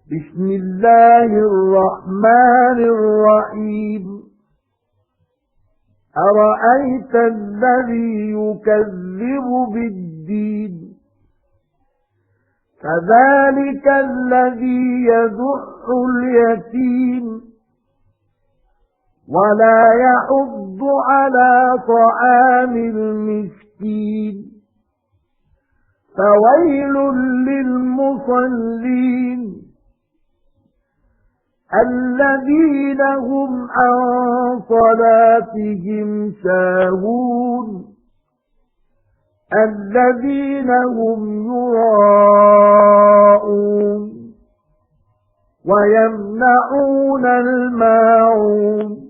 بسم الله الرحمن الرحيم أرأيت الذي يكذب بالدين فذلك الذي يدع اليتيم ولا يحض على طعام المسكين فويل للمصلين الذين هم عن صلاتهم ساهون الذين هم يراءون ويمنعون الماعون